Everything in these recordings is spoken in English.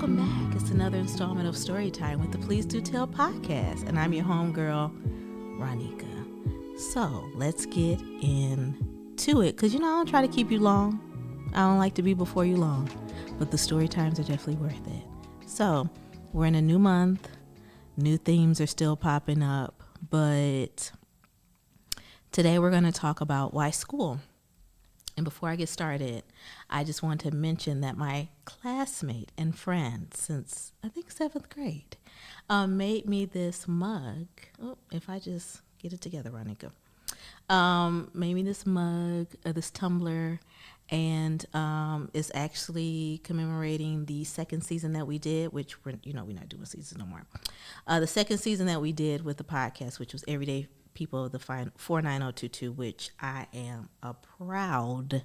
Welcome back. It's another installment of Storytime with the Please Do Tell podcast, and I'm your homegirl, Ronnika. So let's get into it, because I don't try to keep you long. I don't like to be before you long, but the story times are definitely worth it. So we're in a new month. New themes are still popping up, but today we're going to talk about why school. And before I get started, I just want to mention that my classmate and friend since I think 7th grade made me this mug. Oh, if I just get it together, Ronnika. Made me this mug, this tumbler, and it's actually commemorating the second season that we did, which we're not doing seasons no more. The second season that we did with the podcast, which was Everyday People of the 49022, which I am a proud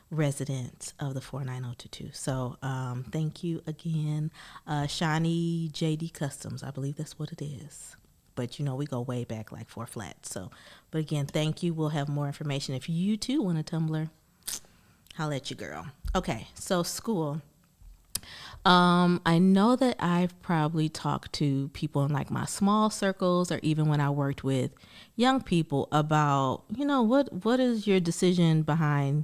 resident of the 49022. So thank you again, Shawnee JD Customs. I believe that's what it is. But we go way back like 4 flats. So, but again, thank you. We'll have more information. If you too want a tumbler, holla at you, girl. Okay, so school. I know that I've probably talked to people in like my small circles, or even when I worked with young people about, what is your decision behind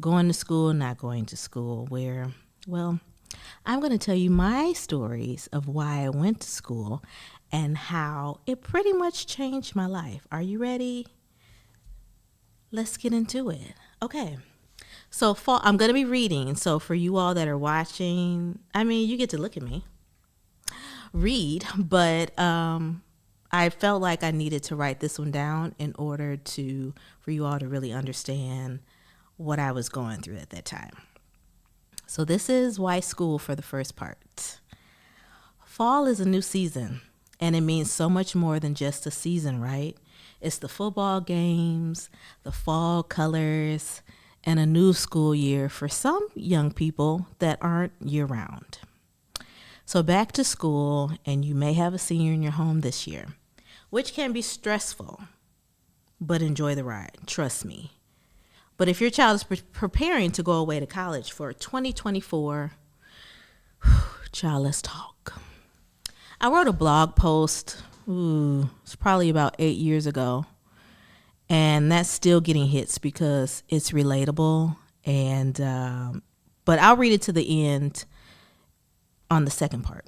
going to school, not going to school, I'm going to tell you my stories of why I went to school and how it pretty much changed my life. Are you ready? Let's get into it. Okay. So fall, I'm going to be reading. So for you all that are watching, you get to look at me, read, but I felt like I needed to write this one down in order for you all to really understand what I was going through at that time. So this is why school for the first part. Fall is a new season, and it means so much more than just a season, right? It's the football games, the fall colors, and a new school year for some young people that aren't year-round. So back to school, and you may have a senior in your home this year, which can be stressful, but enjoy the ride, trust me. But if your child is preparing to go away to college for 2024, child, let's talk. I wrote a blog post, it's probably about 8 years ago, and that's still getting hits because it's relatable. And but I'll read it to the end on the second part.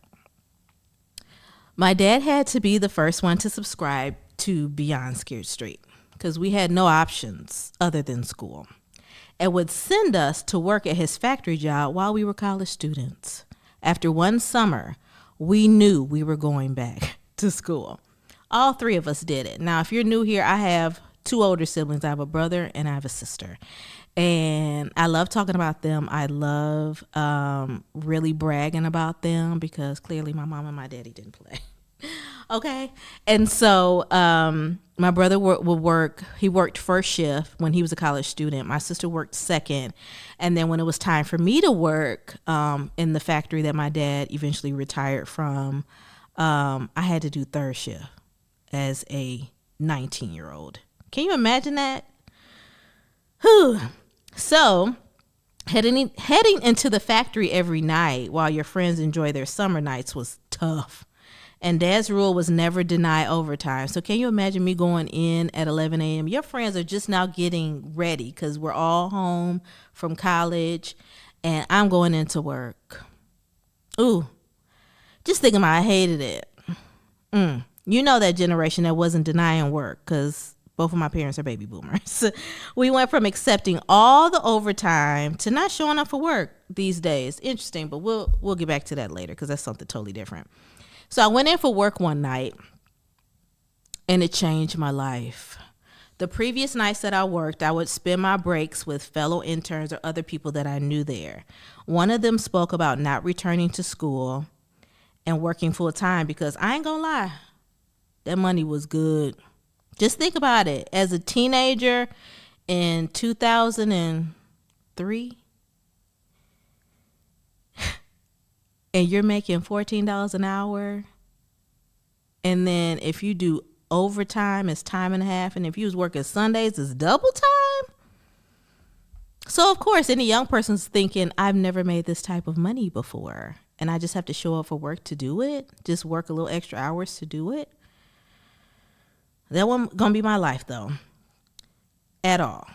My dad had to be the first one to subscribe to Beyond Scared Straight because we had no options other than school, and would send us to work at his factory job while we were college students. After one summer, we knew we were going back to school. All 3 of us did it. Now, if you're new here, I have 2 older siblings. I have a brother and I have a sister. And I love talking about them. I love really bragging about them because clearly my mom and my daddy didn't play. Okay. And so my brother would work. He worked first shift when he was a college student. My sister worked second. And then when it was time for me to work in the factory that my dad eventually retired from, I had to do third shift as a 19-year-old. Can you imagine that? Whew. So heading into the factory every night while your friends enjoy their summer nights was tough. And Dad's rule was never deny overtime. So can you imagine me going in at 11 a.m.? Your friends are just now getting ready because we're all home from college and I'm going into work. Ooh, just thinking about I hated it. You know that generation that wasn't denying work because both of my parents are baby boomers. We went from accepting all the overtime to not showing up for work these days. Interesting, but we'll get back to that later because that's something totally different. So I went in for work one night and it changed my life. The previous nights that I worked, I would spend my breaks with fellow interns or other people that I knew there. One of them spoke about not returning to school and working full time because I ain't gonna lie, that money was good. Just think about it. As a teenager in 2003, and you're making $14 an hour, and then if you do overtime, it's time and a half, and if you was working Sundays, it's double time. So, of course, any young person's thinking, I've never made this type of money before. and I just have to show up for work to do it, just work a little extra hours to do it. That wasn't going to be my life, though, at all.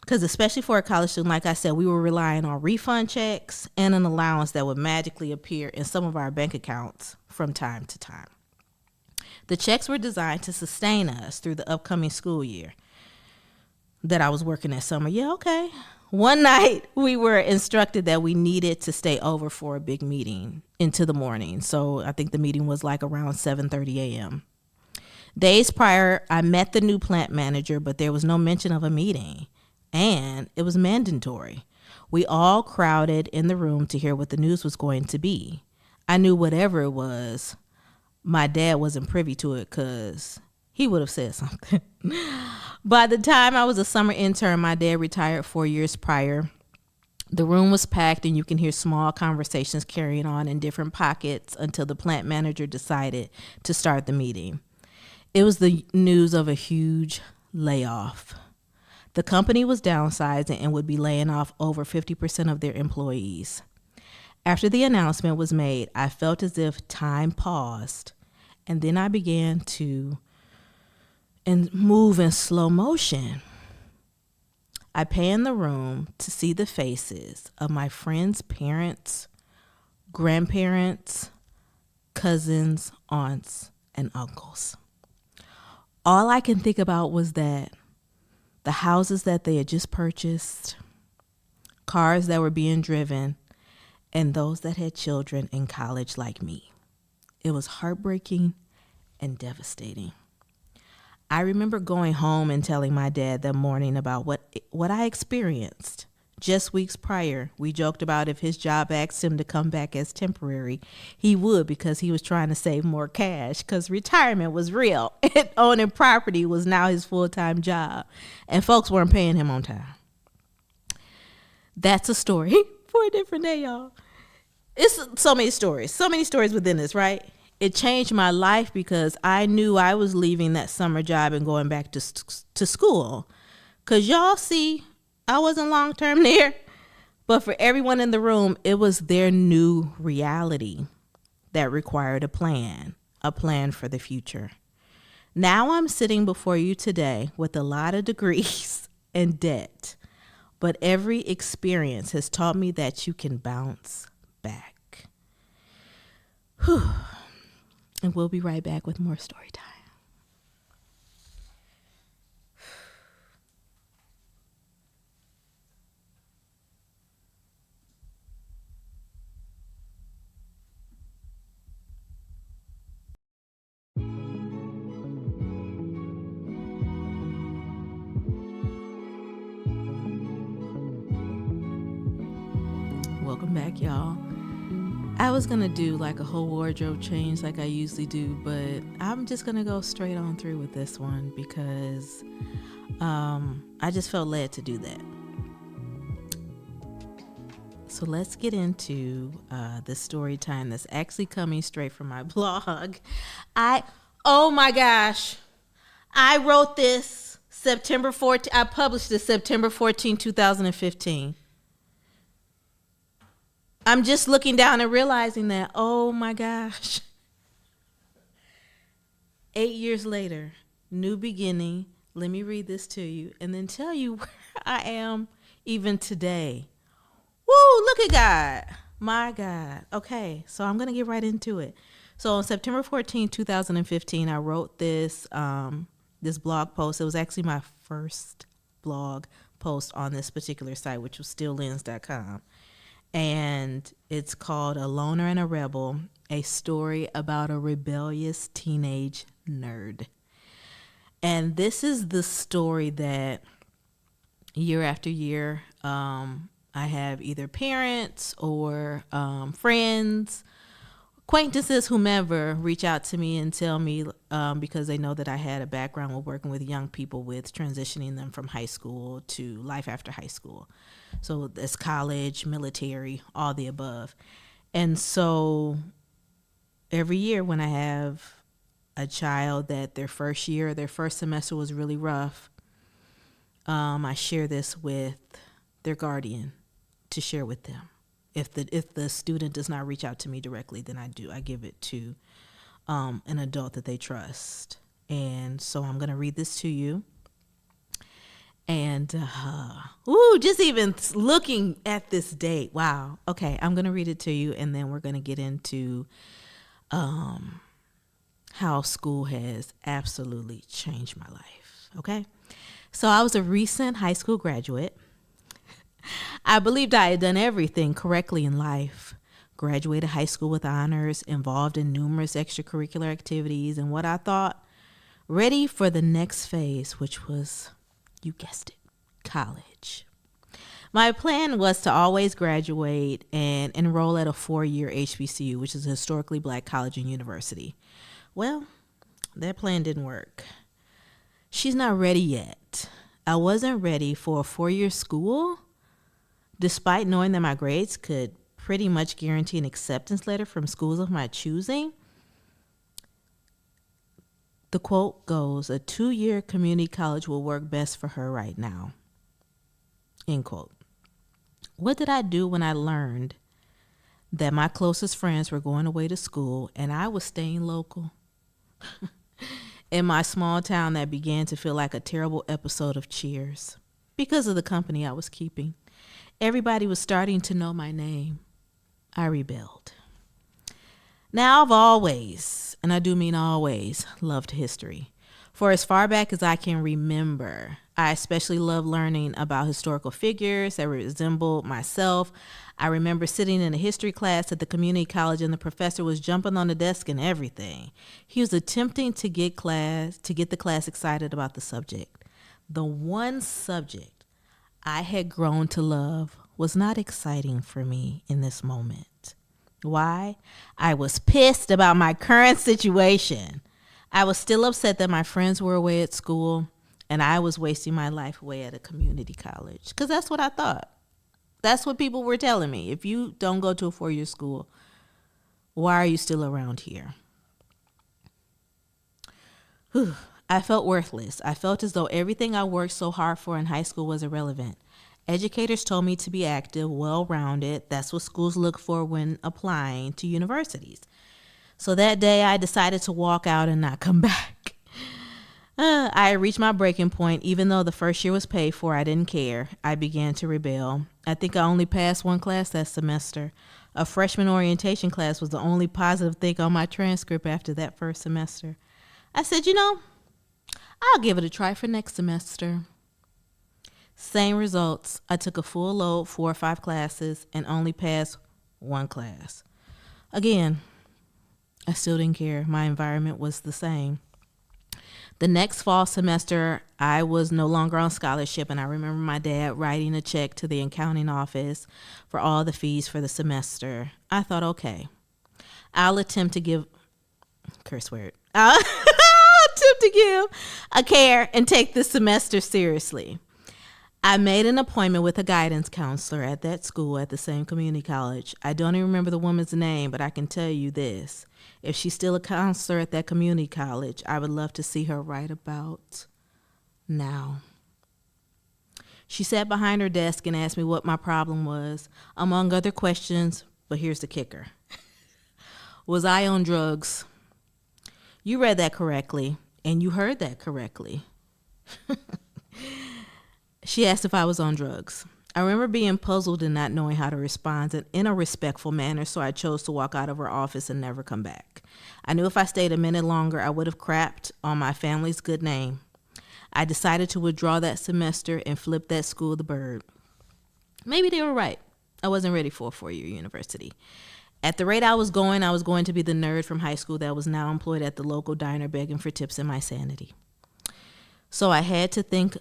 Because especially for a college student, like I said, we were relying on refund checks and an allowance that would magically appear in some of our bank accounts from time to time. The checks were designed to sustain us through the upcoming school year that I was working that summer. Yeah, okay. One night we were instructed that we needed to stay over for a big meeting into the morning. So I think the meeting was like around 7:30 a.m. Days prior, I met the new plant manager, but there was no mention of a meeting. And it was mandatory. We all crowded in the room to hear what the news was going to be. I knew whatever it was, my dad wasn't privy to it because he would have said something. By the time I was a summer intern, my dad retired 4 years prior. The room was packed, and you can hear small conversations carrying on in different pockets until the plant manager decided to start the meeting. It was the news of a huge layoff. The company was downsizing and would be laying off over 50% of their employees. After the announcement was made, I felt as if time paused, and then I began to move in slow motion. I panned the room to see the faces of my friends' parents, grandparents, cousins, aunts, and uncles. All I can think about was that the houses that they had just purchased, cars that were being driven, and those that had children in college like me. It was heartbreaking and devastating. I remember going home and telling my dad that morning about what I experienced. Just weeks prior, we joked about if his job asked him to come back as temporary, he would, because he was trying to save more cash, because retirement was real and owning property was now his full-time job, and folks weren't paying him on time. That's a story for a different day, y'all. It's so many stories within this, right? It changed my life because I knew I was leaving that summer job and going back to school. Because y'all see, I wasn't long-term there, but for everyone in the room, it was their new reality that required a plan for the future. Now I'm sitting before you today with a lot of degrees and debt, but every experience has taught me that you can bounce back. Whew. And we'll be right back with more story time. Welcome back, y'all. I was going to do like a whole wardrobe change like I usually do, but I'm just going to go straight on through with this one because I just felt led to do that. So let's get into this story time that's actually coming straight from my blog. Oh my gosh, I wrote this September 14th. I published this September 14, 2015. I'm just looking down and realizing that, oh my gosh. 8 years later, new beginning. Let me read this to you and then tell you where I am even today. Woo, look at God. My God. Okay, so I'm going to get right into it. So on September 14, 2015, I wrote this blog post. It was actually my first blog post on this particular site, which was stilllens.com. And it's called A Loner and a Rebel, a story about a rebellious teenage nerd. And this is the story that year after year, I have either parents or friends, acquaintances, whomever, reach out to me and tell me because they know that I had a background with working with young people with transitioning them from high school to life after high school. So that's college, military, all the above. And so every year when I have a child that their first year, their first semester was really rough, I share this with their guardian to share with them. If the student does not reach out to me directly, then I give it to an adult that they trust. And so I'm going to read this to you. And just even looking at this date, wow. Okay, I'm going to read it to you, and then we're going to get into how school has absolutely changed my life. Okay, so I was a recent high school graduate. I believed I had done everything correctly in life. Graduated high school with honors, involved in numerous extracurricular activities, and what I thought, ready for the next phase, which was, you guessed it, college. My plan was to always graduate and enroll at a 4-year HBCU, which is a historically black college and university. Well, that plan didn't work. She's not ready yet. I wasn't ready for a 4-year school, despite knowing that my grades could pretty much guarantee an acceptance letter from schools of my choosing. The quote goes, "A 2-year community college will work best for her right now." End quote. What did I do when I learned that my closest friends were going away to school and I was staying local? In my small town that began to feel like a terrible episode of Cheers because of the company I was keeping. Everybody was starting to know my name. I rebelled. Now, I've always, and I do mean always, loved history. For as far back as I can remember, I especially love learning about historical figures that resembled myself. I remember sitting in a history class at the community college and the professor was jumping on the desk and everything. He was attempting to get the class excited about the subject. The one subject I had grown to love was not exciting for me in this moment. Why? I was pissed about my current situation. I was still upset that my friends were away at school and I was wasting my life away at a community college, because that's what I thought. That's what people were telling me. If you don't go to a 4-year school, why are you still around here? I felt worthless. I felt as though everything I worked so hard for in high school was irrelevant. Educators told me to be active, well-rounded. That's what schools look for when applying to universities. So that day I decided to walk out and not come back. I reached my breaking point. Even though the first year was paid for, I didn't care. I began to rebel. I think I only passed one class that semester. A freshman orientation class was the only positive thing on my transcript after that first semester. I said, I'll give it a try for next semester. Same results. I took a full load, 4 or 5 classes, and only passed one class. Again, I still didn't care. My environment was the same. The next fall semester, I was no longer on scholarship, and I remember my dad writing a check to the accounting office for all the fees for the semester. I thought, okay, I'll attempt to give, curse word, I'll attempt to give a care and take this semester seriously. I made an appointment with a guidance counselor at that school at the same community college. I don't even remember the woman's name, but I can tell you this. If she's still a counselor at that community college, I would love to see her right about now. She sat behind her desk and asked me what my problem was, among other questions, but here's the kicker. Was I on drugs? You read that correctly, and you heard that correctly. She asked if I was on drugs. I remember being puzzled and not knowing how to respond in a respectful manner, so I chose to walk out of her office and never come back. I knew if I stayed a minute longer, I would have crapped on my family's good name. I decided to withdraw that semester and flip that school the bird. Maybe they were right. I wasn't ready for a 4-year university. At the rate I was going to be the nerd from high school that was now employed at the local diner begging for tips in my sanity. So I had to think,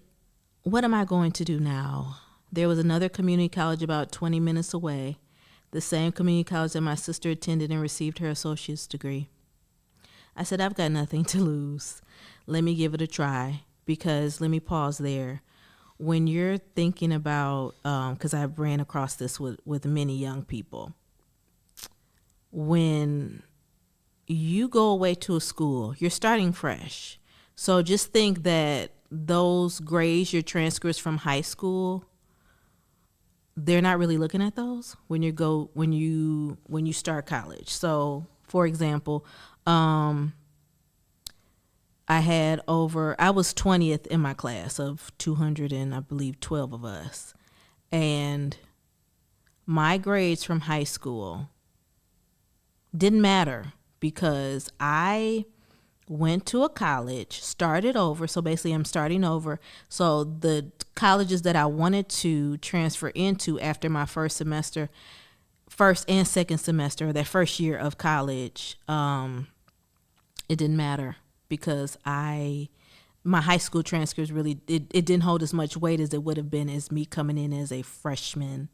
what am I going to do now? There was another community college about 20 minutes away, the same community college that my sister attended and received her associate's degree. I said, I've got nothing to lose. Let me give it a try, because let me pause there. When you're thinking about, because I ran across this with many young people, when you go away to a school, you're starting fresh. So just think that those grades, your transcripts from high school, they're not really looking at those when you start college. So, for example, I was 20th in my class of 200 and I believe 12 of us. And my grades from high school didn't matter because I went to a college, started over. So basically I'm starting over. So the colleges that I wanted to transfer into after my first and second semester, that first year of college, it didn't matter because my high school transcripts really, it didn't hold as much weight as it would have been as me coming in as a freshman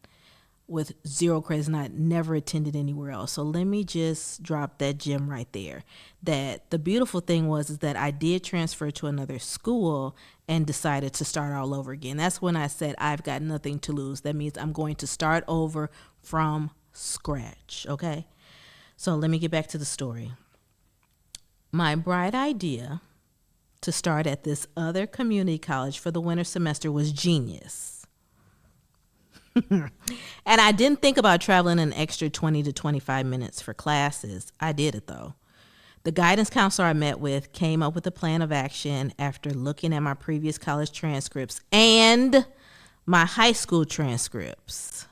with 0 credits and I never attended anywhere else. So let me just drop that gem right there. That the beautiful thing is that I did transfer to another school and decided to start all over again. That's when I said I've got nothing to lose. That means I'm going to start over from scratch, okay? So let me get back to the story. My bright idea to start at this other community college for the winter semester was genius. And I didn't think about traveling an extra 20 to 25 minutes for classes. I did it though. The guidance counselor I met with came up with a plan of action after looking at my previous college transcripts and my high school transcripts.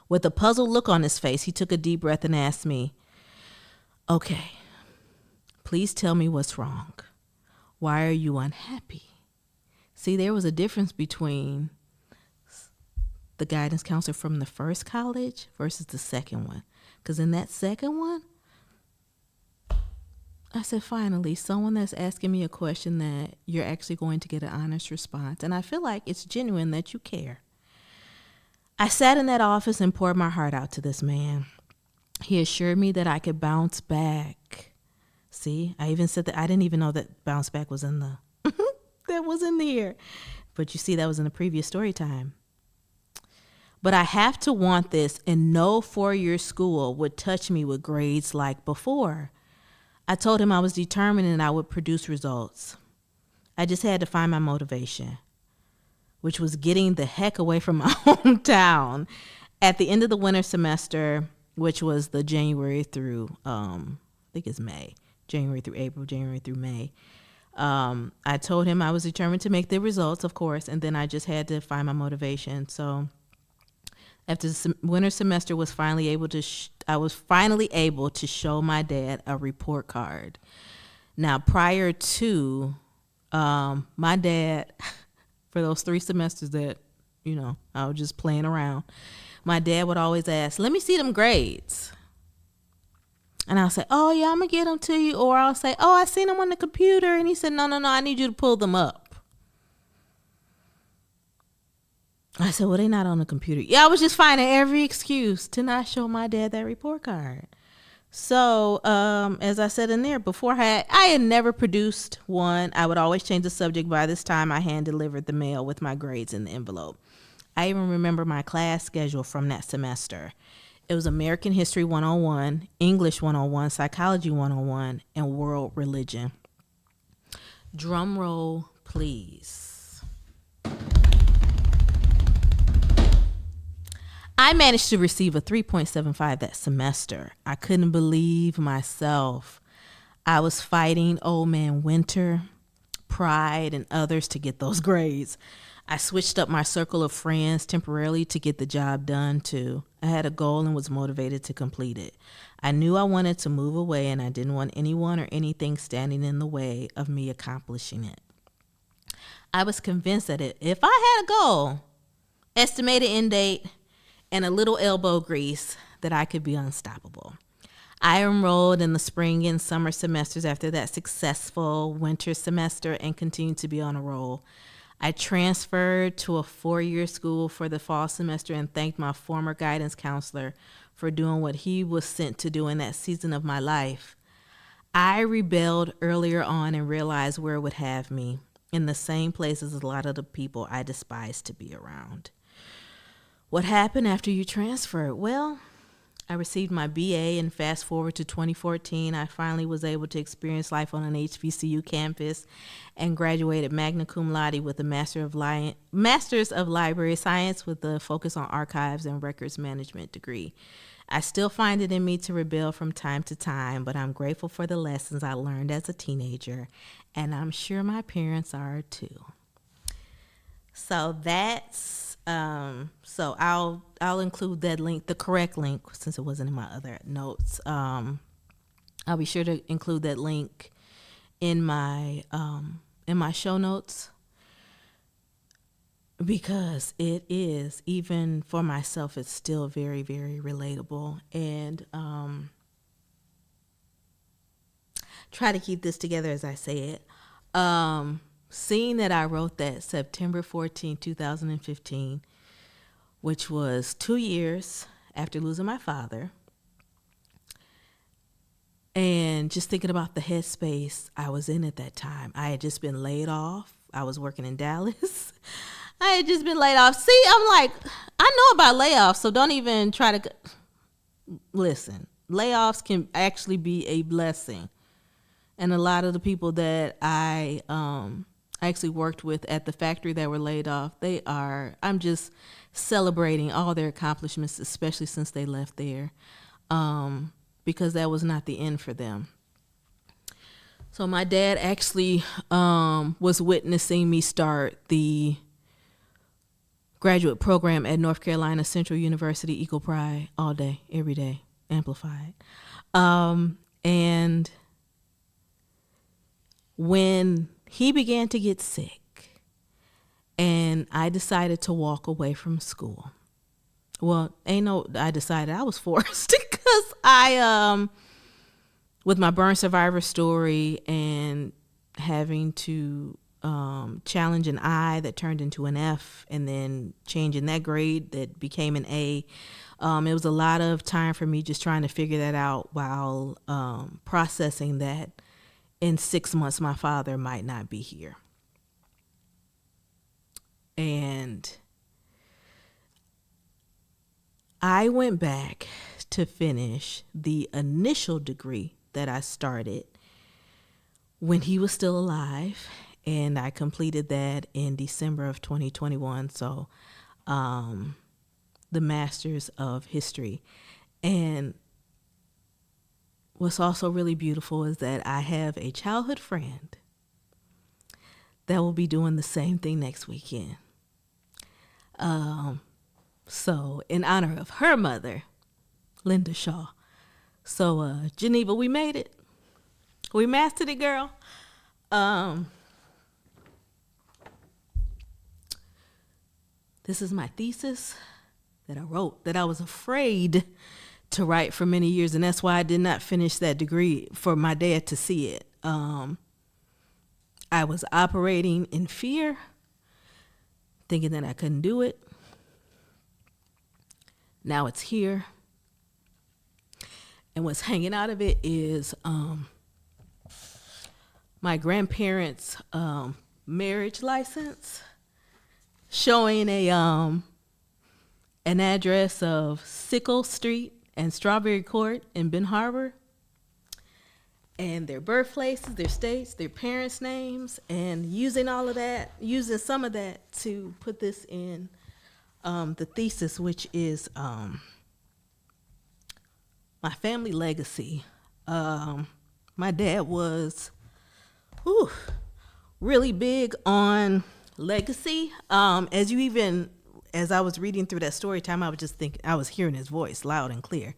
With a puzzled look on his face, he took a deep breath and asked me, "Okay, please tell me what's wrong. Why are you unhappy?" See, there was a difference between the guidance counselor from the first college versus the second one. Because in that second one, I said, finally, someone that's asking me a question that you're actually going to get an honest response. And I feel like it's genuine that you care. I sat in that office and poured my heart out to this man. He assured me that I could bounce back. See, I even said that I didn't even know that bounce back was in the, that was in there. But you see, that was in the previous story time. But I have to want this, and no 4-year school would touch me with grades like before. I told him I was determined and I would produce results. I just had to find my motivation, which was getting the heck away from my hometown. At the end of the winter semester, which was the January through, I think it's May, January through April, January through May, I told him I was determined to make the results, of course, and then I just had to find my motivation. So after the winter semester was finally able to, I was finally able to show my dad a report card. Now, prior to my dad, for those 3 semesters that, I was just playing around, my dad would always ask, "Let me see them grades." And I'll say, "Oh, yeah, I'm going to get them to you." Or I'll say, "Oh, I seen them on the computer." And he said, No, I need you to pull them up. I said, "Well, they're not on the computer." Yeah, I was just finding every excuse to not show my dad that report card. So, as I said in there, before I had never produced one. I would always change the subject. By this time, I hand-delivered the mail with my grades in the envelope. I even remember my class schedule from that semester. It was American History 101, English 101, Psychology 101, and World Religion. Drum roll, please. I managed to receive a 3.75 that semester. I couldn't believe myself. I was fighting old man Winter, Pride, and others to get those grades. I switched up my circle of friends temporarily to get the job done too. I had a goal and was motivated to complete it. I knew I wanted to move away and I didn't want anyone or anything standing in the way of me accomplishing it. I was convinced that if I had a goal, estimated end date, and a little elbow grease, that I could be unstoppable. I enrolled in the spring and summer semesters after that successful winter semester and continued to be on a roll. I transferred to a 4-year school for the fall semester and thanked my former guidance counselor for doing what he was sent to do in that season of my life. I rebelled earlier on and realized where it would have me, in the same place as a lot of the people I despised to be around. What happened after you transferred? Well, I received my BA, and fast forward to 2014, I finally was able to experience life on an HBCU campus and graduated magna cum laude with a Master's of Library Science with a focus on archives and records management degree. I still find it in me to rebel from time to time, but I'm grateful for the lessons I learned as a teenager, and I'm sure my parents are too. So that's so I'll include that link, the correct link, since it wasn't in my other notes. I'll be sure to include that link in my show notes, because it is, even for myself, it's still very, very relatable. And try to keep this together as I say it. Seeing that I wrote that September 14, 2015, which was 2 years after losing my father, and just thinking about the headspace I was in at that time. I had just been laid off. I was working in Dallas. I had just been laid off. See, I'm like, I know about layoffs, so don't even try to listen. Layoffs can actually be a blessing. And a lot of the people that I actually worked with at the factory that were laid off, I'm just celebrating all their accomplishments, especially since they left there, because that was not the end for them. So my dad actually was witnessing me start the graduate program at North Carolina Central University, Equal Pride, all day, every day, amplified. And when he began to get sick and I decided to walk away from school. Well, I decided, I was forced because with my burn survivor story and having to challenge an I that turned into an F, and then changing that grade that became an A. It was a lot of time for me just trying to figure that out while processing that in 6 months my father might not be here. And I went back to finish the initial degree that I started when he was still alive, and I completed that in December of 2021. So the Master's of History. And what's also really beautiful is that I have a childhood friend that will be doing the same thing next weekend. So in honor of her mother, Linda Shaw. So Geneva, we made it. We mastered it, girl. This is my thesis that I wrote, that I was afraid to write for many years, and that's why I did not finish that degree, for my dad to see it. I was operating in fear, thinking that I couldn't do it. Now it's here. And what's hanging out of it is my grandparents' marriage license, showing an address of Sickle Street and Strawberry Court in Ben Harbor, and their birthplaces, their states, their parents' names, and using some of that to put this in the thesis, which is my family legacy. My dad was really big on legacy. As I was reading through that story time, I was just thinking, I was hearing his voice loud and clear.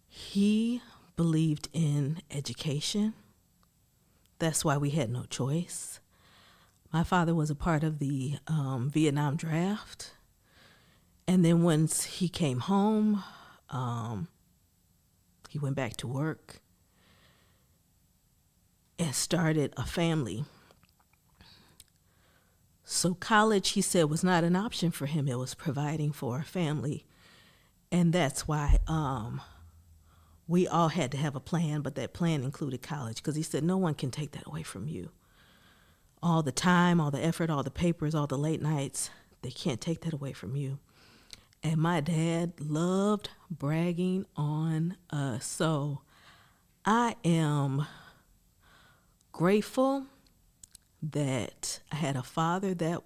He believed in education. That's why we had no choice. My father was a part of the Vietnam draft. And then once he came home, he went back to work and started a family. So college, he said, was not an option for him. It was providing for a family. And that's why we all had to have a plan, but that plan included college, because he said no one can take that away from you. All the time, all the effort, all the papers, all the late nights, They can't take that away from you. And my dad loved bragging on us. So I am grateful that I had a father that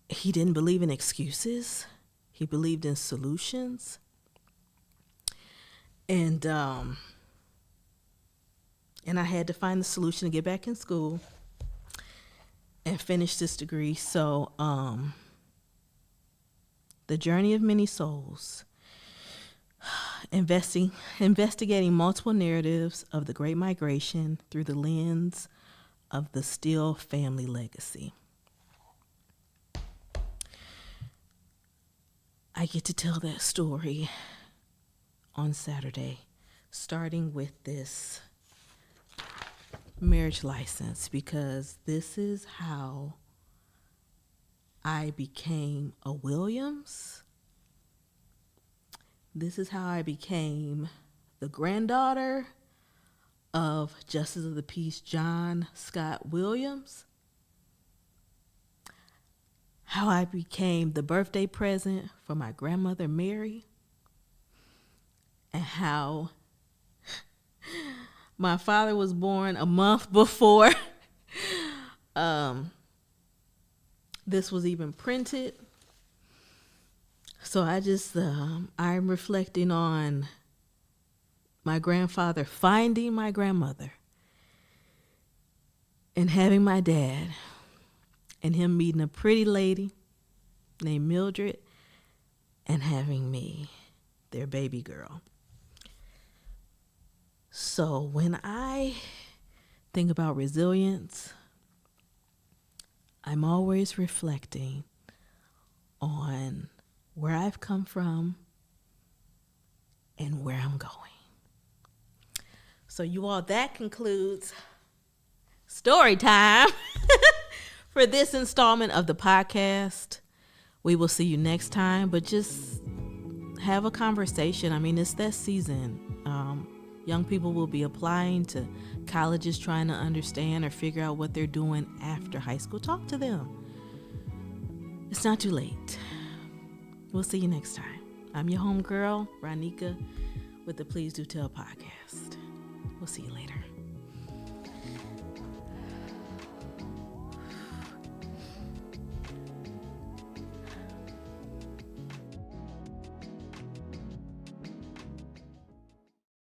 he didn't believe in excuses. He believed in solutions. And I had to find the solution to get back in school and finish this degree. So the journey of many souls, investigating multiple narratives of the Great Migration through the lens of the Steele family legacy. I get to tell that story on Saturday, starting with this marriage license, because this is how I became a Williams. This is how I became the granddaughter of Justice of the Peace John Scott Williams. How I became the birthday present for my grandmother Mary. And how my father was born a month before this was even printed. So I'm reflecting on my grandfather finding my grandmother and having my dad and him meeting a pretty lady named Mildred and having me, their baby girl. So when I think about resilience, I'm always reflecting on where I've come from and where I'm going. So you all, that concludes story time for this installment of the podcast. We will see you next time, but just have a conversation. I mean, it's that season. Young people will be applying to colleges, trying to understand or figure out what they're doing after high school. Talk to them. It's not too late. We'll see you next time. I'm your homegirl, Ronnika, with the Please Do Tell podcast. We'll see you later.